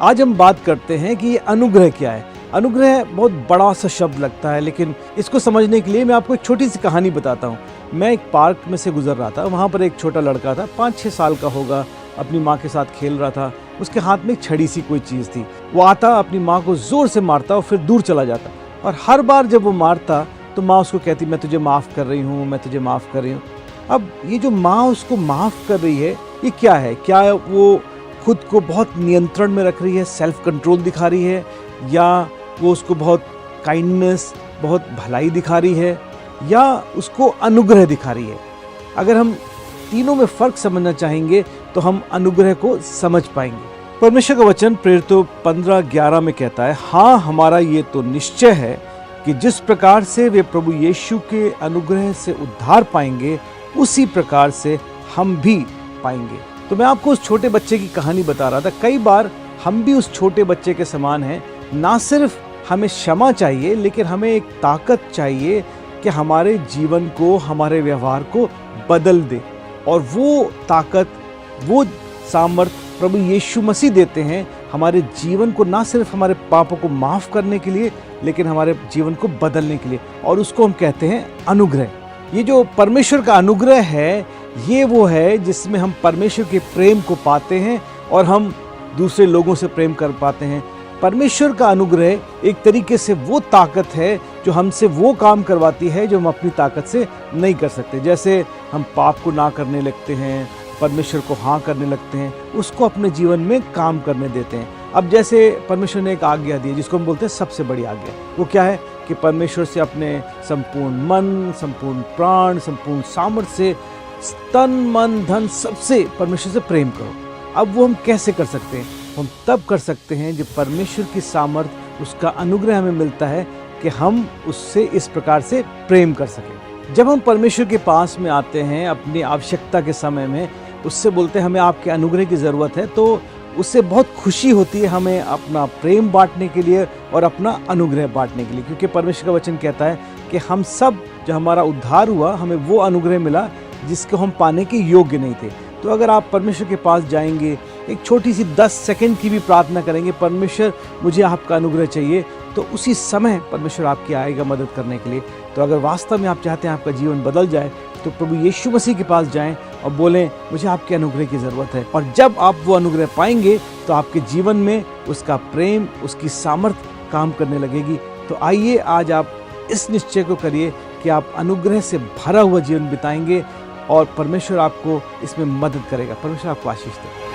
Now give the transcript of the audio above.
आज हम बात करते हैं कि ये अनुग्रह क्या है। अनुग्रह बहुत बड़ा सा शब्द लगता है, लेकिन इसको समझने के लिए मैं आपको एक छोटी सी कहानी बताता हूँ। मैं एक पार्क में से गुजर रहा था, वहाँ पर एक छोटा लड़का था, 5-6 साल का होगा, अपनी माँ के साथ खेल रहा था। उसके हाथ में एक छड़ी सी कोई चीज़ थी। वो आता, अपनी माँ को ज़ोर से मारता और फिर दूर चला जाता। और हर बार जब वो मारता तो माँ उसको कहती, मैं तुझे माफ़ कर रही हूँ, मैं तुझे माफ़ कर रही हूँ। अब ये जो माँ उसको माफ़ कर रही है, ये क्या है? क्या वो खुद को बहुत नियंत्रण में रख रही है, सेल्फ कंट्रोल दिखा रही है, या वो उसको बहुत काइंडनेस, बहुत भलाई दिखा रही है, या उसको अनुग्रह दिखा रही है? अगर हम तीनों में फ़र्क समझना चाहेंगे तो हम अनुग्रह को समझ पाएंगे। परमेश्वर का वचन प्रेरितों 15:11 में कहता है, हाँ, हमारा ये तो निश्चय है कि जिस प्रकार से वे प्रभु यीशु के अनुग्रह से उद्धार पाएंगे, उसी प्रकार से हम भी पाएंगे। तो मैं आपको उस छोटे बच्चे की कहानी बता रहा था। कई बार हम भी उस छोटे बच्चे के समान हैं। ना सिर्फ हमें क्षमा चाहिए, लेकिन हमें एक ताकत चाहिए कि हमारे जीवन को, हमारे व्यवहार को बदल दे। और वो ताकत, वो सामर्थ्य प्रभु यीशु मसीह देते हैं हमारे जीवन को, ना सिर्फ हमारे पापों को माफ़ करने के लिए, लेकिन हमारे जीवन को बदलने के लिए। और उसको हम कहते हैं अनुग्रह। ये जो परमेश्वर का अनुग्रह है, ये वो है जिसमें हम परमेश्वर के प्रेम को पाते हैं और हम दूसरे लोगों से प्रेम कर पाते हैं। परमेश्वर का अनुग्रह एक तरीके से वो ताकत है जो हमसे वो काम करवाती है जो हम अपनी ताकत से नहीं कर सकते। जैसे हम पाप को ना करने लगते हैं, परमेश्वर को हाँ करने लगते हैं, उसको अपने जीवन में काम करने देते हैं। अब जैसे परमेश्वर ने एक आज्ञा दी, जिसको हम बोलते हैं सबसे बड़ी आज्ञा, वो क्या है? कि परमेश्वर से अपने संपूर्ण मन, संपूर्ण प्राण, संपूर्ण सामर्थ्य से, तन मन धन सबसे परमेश्वर से प्रेम करो। अब वो हम कैसे कर सकते हैं? हम तब कर सकते हैं जब परमेश्वर की सामर्थ्य, उसका अनुग्रह हमें मिलता है कि हम उससे इस प्रकार से प्रेम कर सकें। जब हम परमेश्वर के पास में आते हैं अपनी आवश्यकता के समय में, उससे बोलते हैं हमें आपके अनुग्रह की ज़रूरत है, तो उससे बहुत खुशी होती है हमें अपना प्रेम बांटने के लिए और अपना अनुग्रह बांटने के लिए। क्योंकि परमेश्वर का वचन कहता है कि हम सब, जो हमारा उद्धार हुआ, हमें वो अनुग्रह मिला जिसको हम पाने के योग्य नहीं थे। तो अगर आप परमेश्वर के पास जाएंगे, एक छोटी सी 10 सेकंड की भी प्रार्थना करेंगे, परमेश्वर मुझे आपका अनुग्रह चाहिए, तो उसी समय परमेश्वर आपकी आएगा मदद करने के लिए। तो अगर वास्तव में आप चाहते हैं आपका जीवन बदल जाए, तो प्रभु यीशु मसीह के पास जाएं और बोलें, मुझे आपके अनुग्रह की ज़रूरत है। और जब आप वो अनुग्रह पाएंगे तो आपके जीवन में उसका प्रेम, उसकी सामर्थ्य काम करने लगेगी। तो आइए आज आप इस निश्चय को करिए कि आप अनुग्रह से भरा हुआ जीवन बिताएंगे और परमेश्वर आपको इसमें मदद करेगा। परमेश्वर आपको आशीष दे।